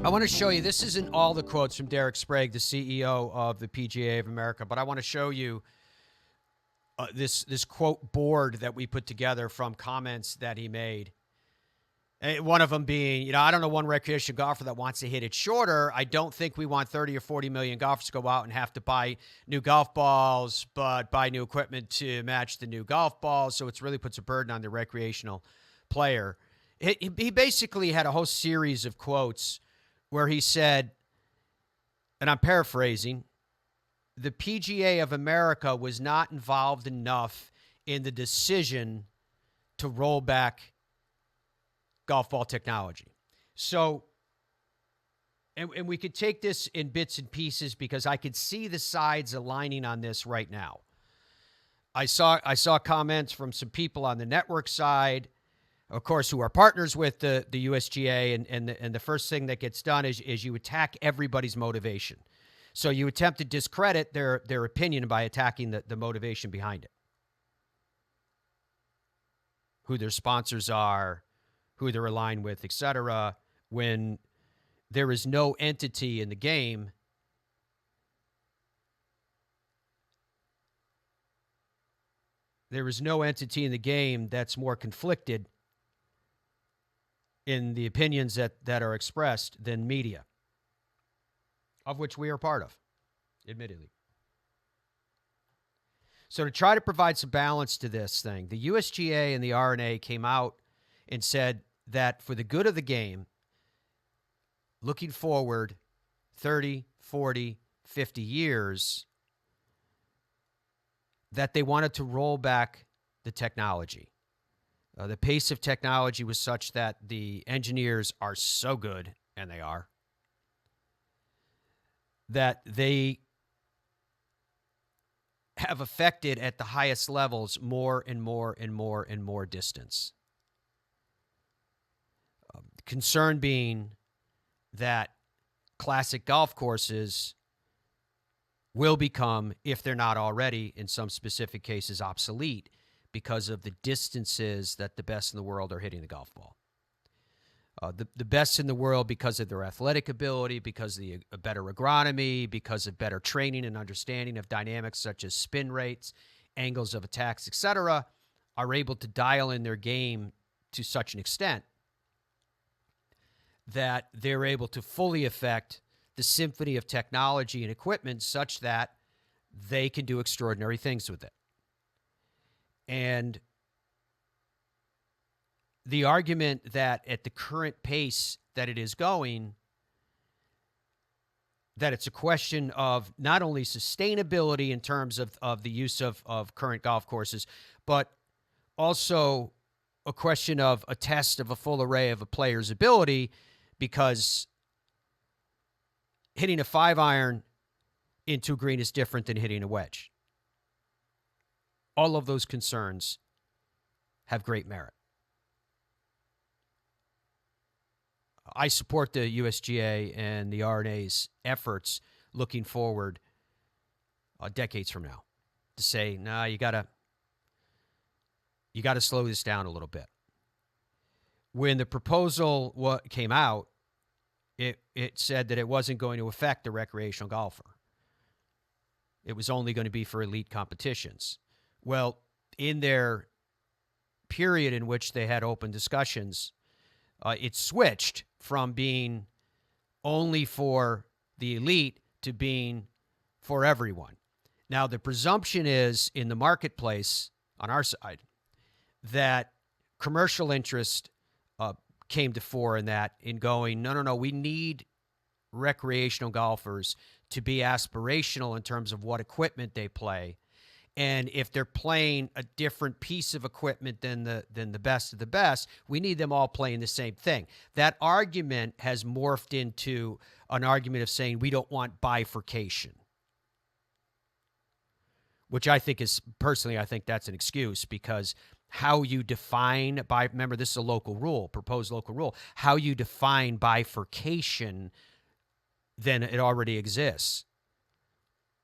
I want to show you, this isn't all the quotes from Derek Sprague, the CEO of the PGA of America, but I want to show you this quote board that we put together from comments that he made. One of them being, I don't know one recreational golfer that wants to hit it shorter. I don't think we want 30 or 40 million golfers to go out and have to buy new golf balls, but buy new equipment to match the new golf balls. So it really puts a burden on the recreational player. He basically had a whole series of quotes where he said, and I'm paraphrasing, the PGA of America was not involved enough in the decision to roll back golf ball technology. So, and we could take this in bits and pieces because I could see the sides aligning on this right now. I saw comments from some people on the network side, of course, who are partners with the USGA, and the first thing that gets done is you attack everybody's motivation. So you attempt to discredit their opinion by attacking the motivation behind it. Who their sponsors are, who they're aligned with, etc. When there is no entity in the game that's more conflicted in the opinions that are expressed than media, of which we are part of, admittedly. So to try to provide some balance to this thing, the USGA and the R&A came out and said that for the good of the game, looking forward 30, 40, 50 years, that they wanted to roll back the technology. The pace of technology was such that the engineers are so good, and they are, that they have affected at the highest levels more and more and more and more distance. Concern being that classic golf courses will become, if they're not already, in some specific cases, obsolete because of the distances that the best in the world are hitting the golf ball. The best in the world because of their athletic ability, because of the better agronomy, because of better training and understanding of dynamics such as spin rates, angles of attacks, etc., are able to dial in their game to such an extent that they're able to fully affect the symphony of technology and equipment such that they can do extraordinary things with it. And the argument that at the current pace that it is going, that it's a question of not only sustainability in terms of the use of current golf courses, but also a question of a test of a full array of a player's ability, because hitting a 5-iron into a green is different than hitting a wedge. All of those concerns have great merit. I support the USGA and the R&A's efforts looking forward decades from now to say, nah, you gotta slow this down a little bit. When the proposal came out, it said that it wasn't going to affect the recreational golfer. It was only going to be for elite competitions. Well, in their period in which they had open discussions, it switched from being only for the elite to being for everyone. Now, the presumption is in the marketplace on our side that commercial interest came to fore in that, in going, no, we need recreational golfers to be aspirational in terms of what equipment they play. And if they're playing a different piece of equipment than the best of the best, we need them all playing the same thing. That argument has morphed into an argument of saying we don't want bifurcation, which I think is, personally, I think that's an excuse, because how you define, remember, this is a local rule, proposed local rule, how you define bifurcation, then it already exists.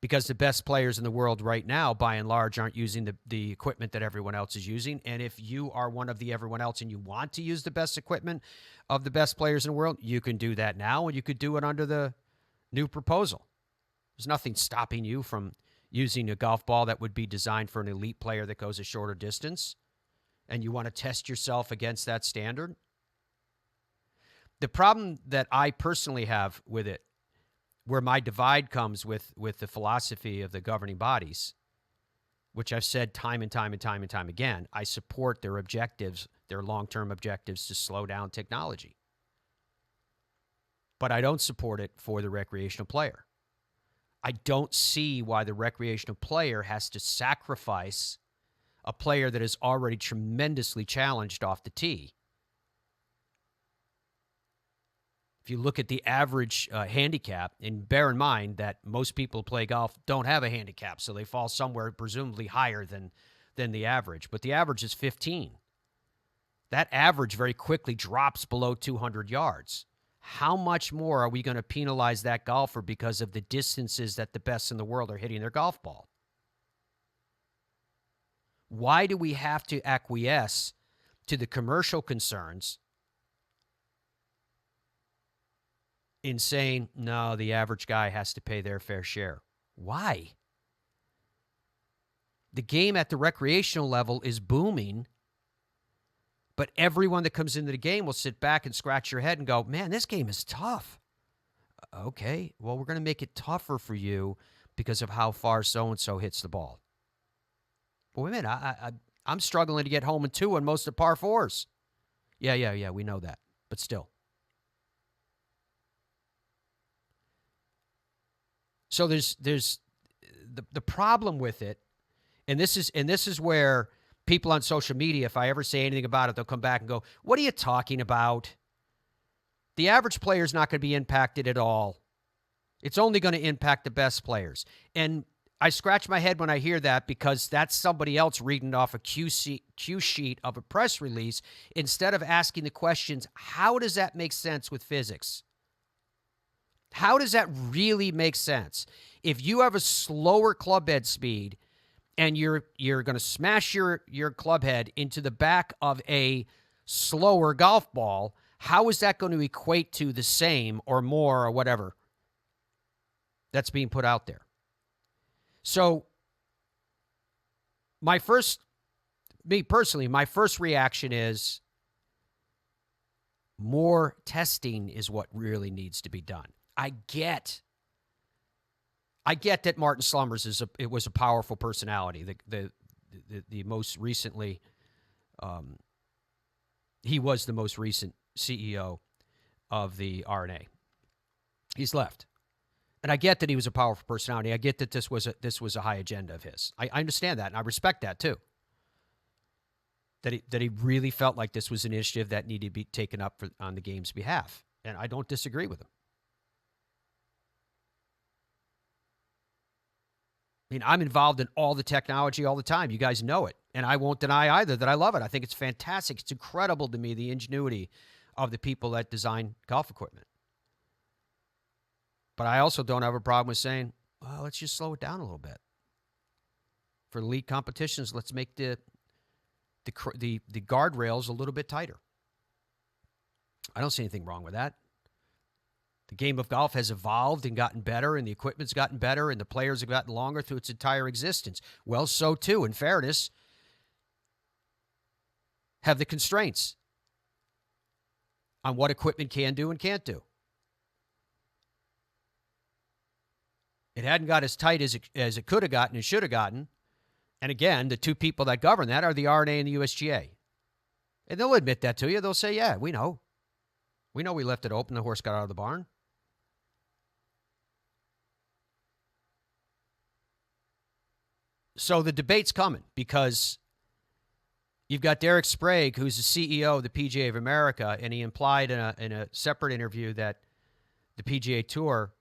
because the best players in the world right now, by and large, aren't using the equipment that everyone else is using. And if you are one of the everyone else and you want to use the best equipment of the best players in the world, you can do that now, and you could do it under the new proposal. There's nothing stopping you from using a golf ball that would be designed for an elite player that goes a shorter distance, and you want to test yourself against that standard. The problem that I personally have with it, where my divide comes with the philosophy of the governing bodies, which I've said time and time and time and time again, I support their objectives, their long-term objectives to slow down technology. But I don't support it for the recreational player. I don't see why the recreational player has to sacrifice a player that is already tremendously challenged off the tee. If you look at the average handicap, and bear in mind that most people who play golf don't have a handicap, so they fall somewhere presumably higher than the average. But the average is 15. That average very quickly drops below 200 yards. How much more are we going to penalize that golfer because of the distances that the best in the world are hitting their golf ball? Why do we have to acquiesce to the commercial concerns in saying, no, the average guy has to pay their fair share? Why? The game at the recreational level is booming, but everyone that comes into the game will sit back and scratch your head and go, man, this game is tough. Okay, well, we're going to make it tougher for you because of how far so-and-so hits the ball. But wait a minute, I'm struggling to get home in 2 on most of the par 4s. Yeah, we know that, but still. So there's the problem with it, and this is where people on social media, if I ever say anything about it, they'll come back and go, what are you talking about? The average player is not going to be impacted at all. It's only going to impact the best players. And I scratch my head when I hear that, because that's somebody else reading off a cue sheet of a press release instead of asking the questions, how does that make sense with physics? How does that really make sense? If you have a slower club head speed and you're going to smash your club head into the back of a slower golf ball, how is that going to equate to the same or more or whatever that's being put out there? So my first reaction is more testing is what really needs to be done. I get that Martin Slumbers was a powerful personality. The most recently, he was the most recent CEO of the R&A. He's left, and I get that he was a powerful personality. I get that this was a high agenda of his. I understand that, and I respect that too. That he really felt like this was an initiative that needed to be taken up on the game's behalf, and I don't disagree with him. I mean, I'm involved in all the technology all the time. You guys know it. And I won't deny either that I love it. I think it's fantastic. It's incredible to me, the ingenuity of the people that design golf equipment. But I also don't have a problem with saying, well, let's just slow it down a little bit. For elite competitions, let's make the guardrails a little bit tighter. I don't see anything wrong with that. The game of golf has evolved and gotten better, and the equipment's gotten better, and the players have gotten longer through its entire existence. Well, so too, in fairness, have the constraints on what equipment can do and can't do. It hadn't got as tight as it could have gotten and should have gotten. And again, the two people that govern that are the R&A and the USGA. And they'll admit that to you. They'll say, yeah, we know. We know we left it open. The horse got out of the barn. So the debate's coming, because you've got Derek Sprague, who's the CEO of the PGA of America, and he implied in a separate interview that the PGA Tour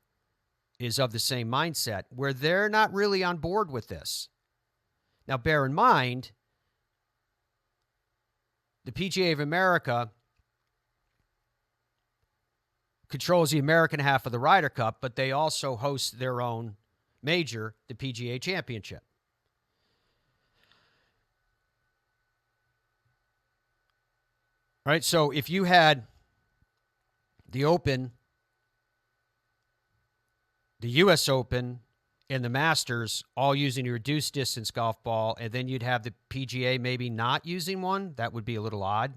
is of the same mindset, where they're not really on board with this. Now, bear in mind, the PGA of America controls the American half of the Ryder Cup, but they also host their own major, the PGA Championship. All right, so if you had the Open, the U.S. Open, and the Masters all using a reduced distance golf ball, and then you'd have the PGA maybe not using one, that would be a little odd.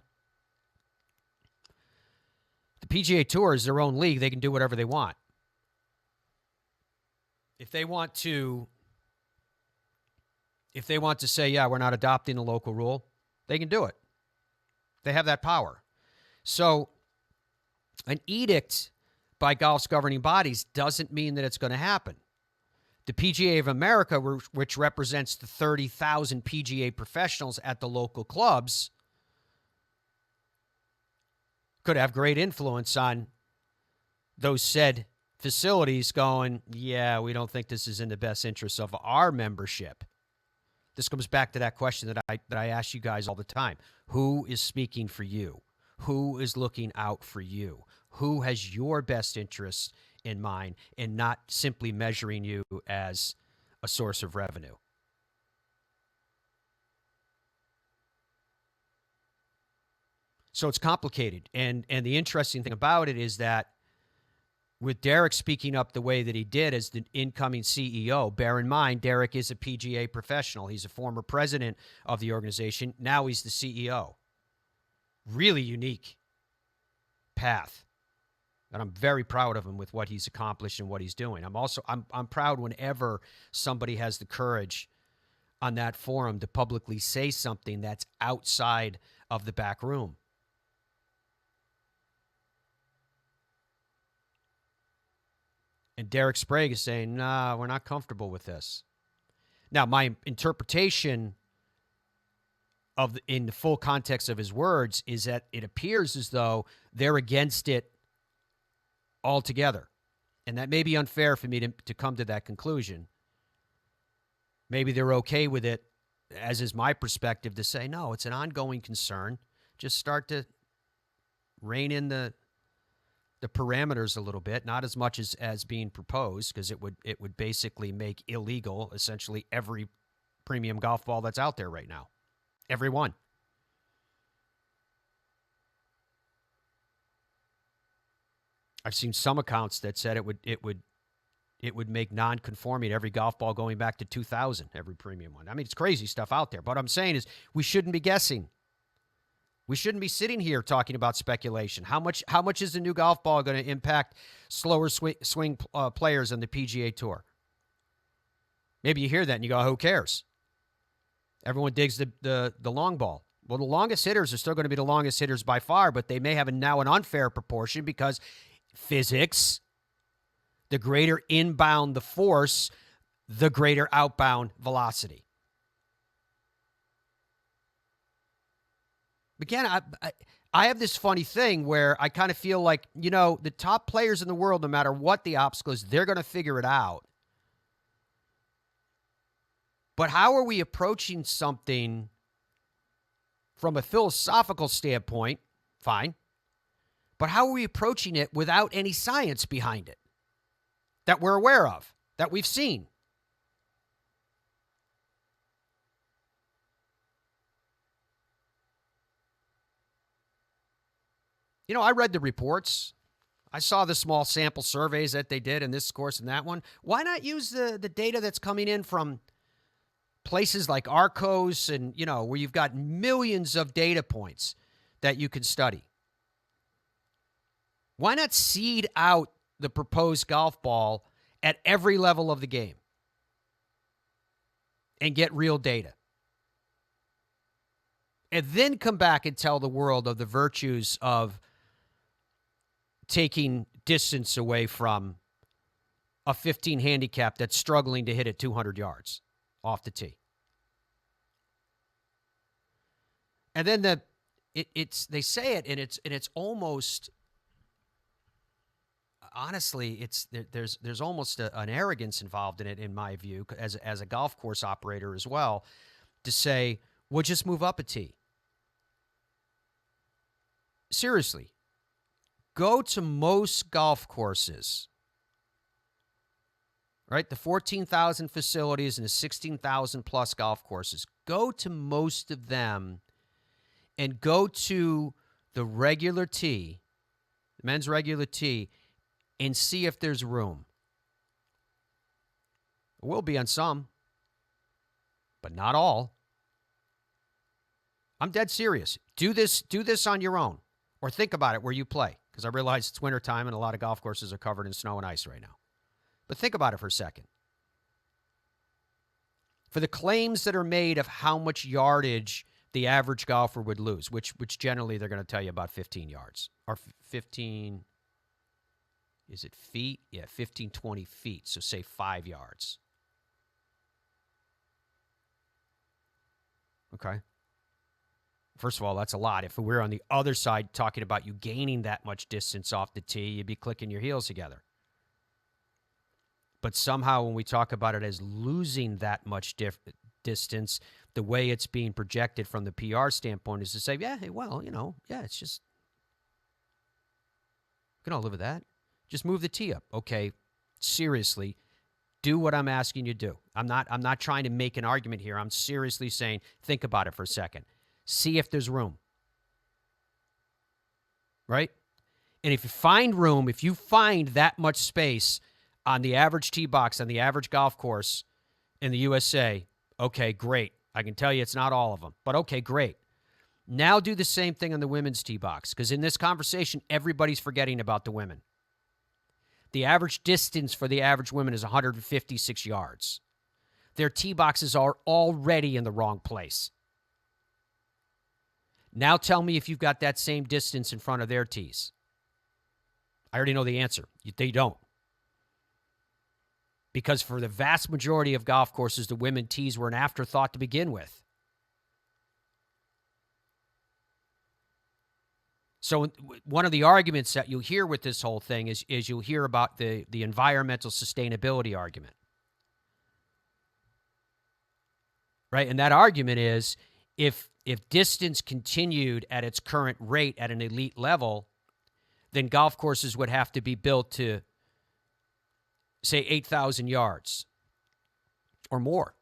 The PGA Tour is their own league. They can do whatever they want. If they want to say, yeah, we're not adopting a local rule, they can do it. They have that power. So an edict by golf's governing bodies doesn't mean that it's going to happen. The PGA of America, which represents the 30,000 PGA professionals at the local clubs, could have great influence on those said facilities going, yeah, we don't think this is in the best interest of our membership. This comes back to that question that I ask you guys all the time. Who is speaking for you? Who is looking out for you? Who has your best interests in mind and not simply measuring you as a source of revenue? So it's complicated. And the interesting thing about it is that with Derek speaking up the way that he did as the incoming CEO, bear in mind, Derek is a PGA professional. He's a former president of the organization. Now he's the CEO. Really unique path. And I'm very proud of him with what he's accomplished and what he's doing. I'm proud whenever somebody has the courage on that forum to publicly say something that's outside of the back room. And Derek Sprague is saying, nah, we're not comfortable with this. Now, my interpretation in the full context of his words is that it appears as though they're against it altogether. And that may be unfair for me to come to that conclusion. Maybe they're okay with it, as is my perspective, to say, no, it's an ongoing concern. Just start to rein in the parameters a little bit, not as much as being proposed, because it would basically make illegal essentially every premium golf ball that's out there right now. Every one. I've seen some accounts that said it would make non-conforming every golf ball going back to 2000, every premium one. I mean, it's crazy stuff out there. But what I'm saying is we shouldn't be guessing. We shouldn't be sitting here talking about speculation. How much is the new golf ball going to impact slower swing players on the PGA Tour? Maybe you hear that and you go, who cares? Everyone digs the long ball. Well, the longest hitters are still going to be the longest hitters by far, but they may have now an unfair proportion because physics, the greater inbound the force, the greater outbound velocity. Again, I have this funny thing where I kind of feel like, the top players in the world, no matter what the obstacle is, they're going to figure it out. But how are we approaching something from a philosophical standpoint? Fine. But how are we approaching it without any science behind it that we're aware of, that we've seen? I read the reports. I saw the small sample surveys that they did in this course and that one. Why not use the data that's coming in from places like Arcos and, where you've got millions of data points that you can study? Why not seed out the proposed golf ball at every level of the game and get real data? And then come back and tell the world of the virtues of taking distance away from a 15 handicap that's struggling to hit it 200 yards off the tee. And then they say it, and it's almost, honestly, there's almost an arrogance involved in it, in my view, as a golf course operator as well, to say, we'll just move up a tee. Seriously. Go to most golf courses, right? The 14,000 facilities and the 16,000 plus golf courses. Go to most of them and go to the regular tee, the men's regular tee, and see if there's room. It will be on some, but not all. I'm dead serious. Do this on your own, or think about it where you play, because I realize it's wintertime and a lot of golf courses are covered in snow and ice right now. But think about it for a second. For the claims that are made of how much yardage the average golfer would lose, which generally they're going to tell you about 15 yards. Or 15, is it feet? Yeah, 15, 20 feet. So say 5 yards. Okay. First of all, that's a lot. If we were on the other side talking about you gaining that much distance off the tee, you'd be clicking your heels together. But somehow when we talk about it as losing that much distance, the way it's being projected from the PR standpoint is to say, yeah, well, it's just, we can all live with that. Just move the tee up. Okay, seriously, do what I'm asking you to do. I'm not trying to make an argument here. I'm seriously saying, think about it for a second. See if there's room. Right? And if you find room, if you find that much space on the average tee box, on the average golf course in the USA, okay, great. I can tell you it's not all of them, but okay, great. Now do the same thing on the women's tee box, because in this conversation, everybody's forgetting about the women. The average distance for the average women is 156 yards. Their tee boxes are already in the wrong place. Now tell me if you've got that same distance in front of their tees. I already know the answer. They don't. Because for the vast majority of golf courses, the women tees were an afterthought to begin with. So one of the arguments that you'll hear with this whole thing is you'll hear about the environmental sustainability argument. Right? And that argument is if distance continued at its current rate at an elite level, then golf courses would have to be built to, say, 8,000 yards or more.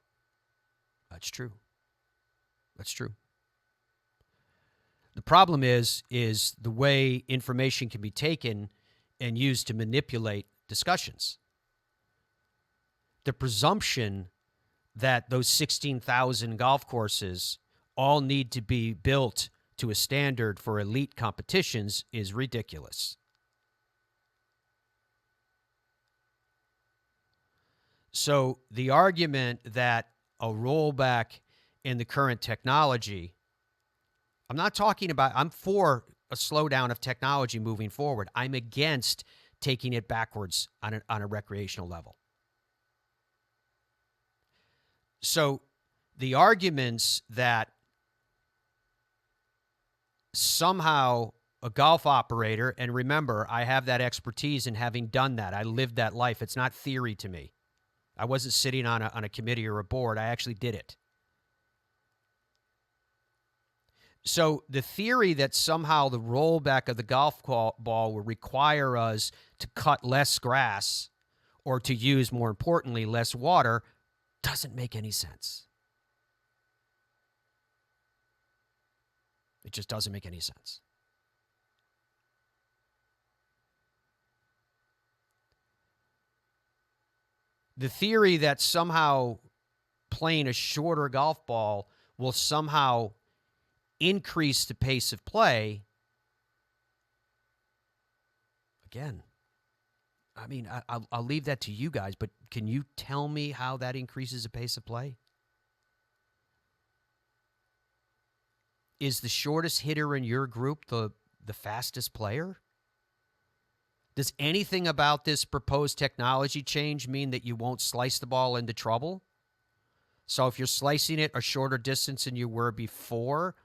That's true. That's true. The problem is the way information can be taken and used to manipulate discussions. The presumption that those 16,000 golf courses all need to be built to a standard for elite competitions is ridiculous. So the argument that a rollback in the current technology, I'm for a slowdown of technology moving forward. I'm against taking it backwards on a recreational level. So the arguments that somehow a golf operator, and remember, I have that expertise in having done that. I lived that life. It's not theory to me. I wasn't sitting on a committee or a board. I actually did it. So the theory that somehow the rollback of the golf ball will require us to cut less grass or to use, more importantly, less water doesn't make any sense. It just doesn't make any sense. The theory that somehow playing a shorter golf ball will somehow increase the pace of play, again, I mean, I'll leave that to you guys, but can you tell me how that increases the pace of play? Is the shortest hitter in your group the fastest player? Does anything about this proposed technology change mean that you won't slice the ball into trouble? So if you're slicing it a shorter distance than you were before,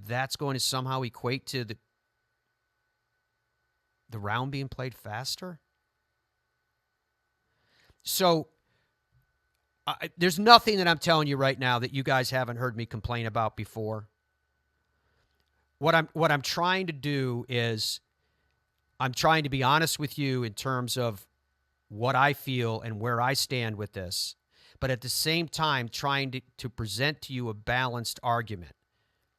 that's going to somehow equate to the round being played faster? So there's nothing that I'm telling you right now that you guys haven't heard me complain about before. What I'm trying to do is I'm trying to be honest with you in terms of what I feel and where I stand with this, but at the same time trying to present to you a balanced argument,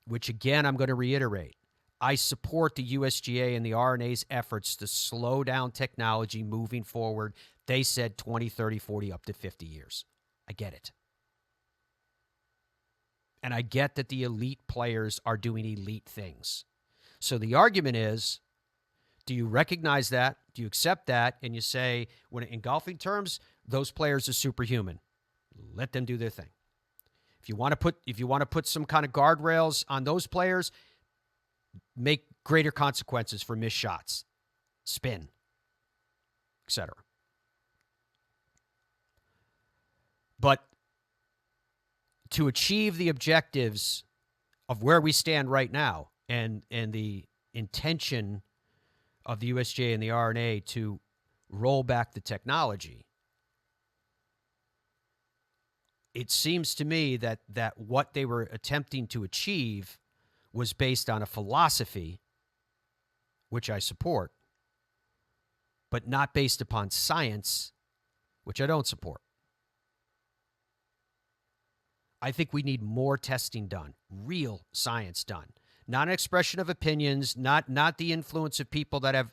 which again, I'm going to reiterate. I support the USGA and the R&A's efforts to slow down technology moving forward. They said 20, 30, 40, up to 50 years. I get it. And I get that the elite players are doing elite things. So the argument is, do you recognize that? Do you accept that? And you say, when in golfing terms, those players are superhuman. Let them do their thing. If you want to put some kind of guardrails on those players, make greater consequences for missed shots, spin, etc. But to achieve the objectives of where we stand right now and the intention of the USGA and the R&A to roll back the technology, it seems to me that what they were attempting to achieve was based on a philosophy, which I support, but not based upon science, which I don't support. I think we need more testing done, real science done, not an expression of opinions, not the influence of people that have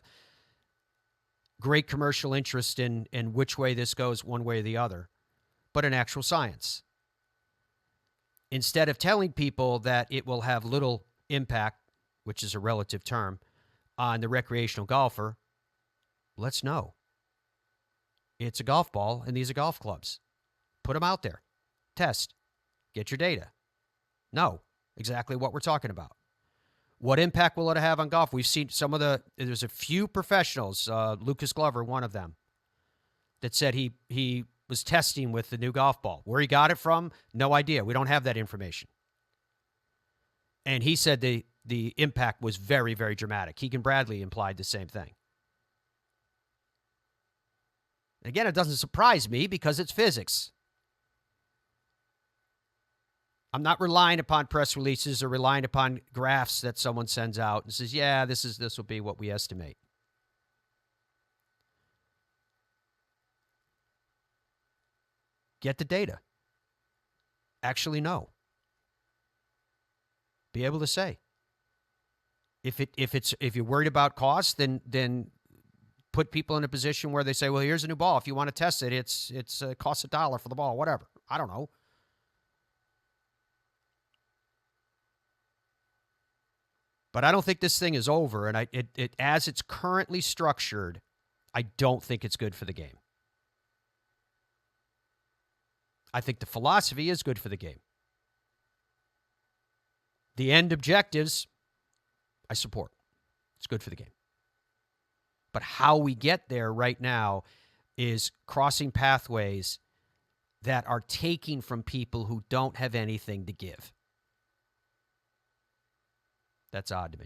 great commercial interest in which way this goes one way or the other, but an actual science. Instead of telling people that it will have little impact, which is a relative term, on the recreational golfer, let's know. It's a golf ball, and these are golf clubs. Put them out there. Test. Get your data. Know exactly what we're talking about. What impact will it have on golf? We've seen there's a few professionals, Lucas Glover, one of them, that said he was testing with the new golf ball. Where he got it from, no idea. We don't have that information. And he said the impact was very, very dramatic. Keegan Bradley implied the same thing. Again, it doesn't surprise me because it's physics. I'm not relying upon press releases or relying upon graphs that someone sends out and says, yeah, this will be what we estimate. Get the data. Actually know. Be able to say. If you're worried about cost, then put people in a position where they say, well, here's a new ball. If you want to test it, it costs $1 for the ball, whatever. I don't know. But I don't think this thing is over, and it as it's currently structured, I don't think it's good for the game. I think the philosophy is good for the game. The end objectives, I support. It's good for the game. But how we get there right now is crossing pathways that are taking from people who don't have anything to give. That's odd to me.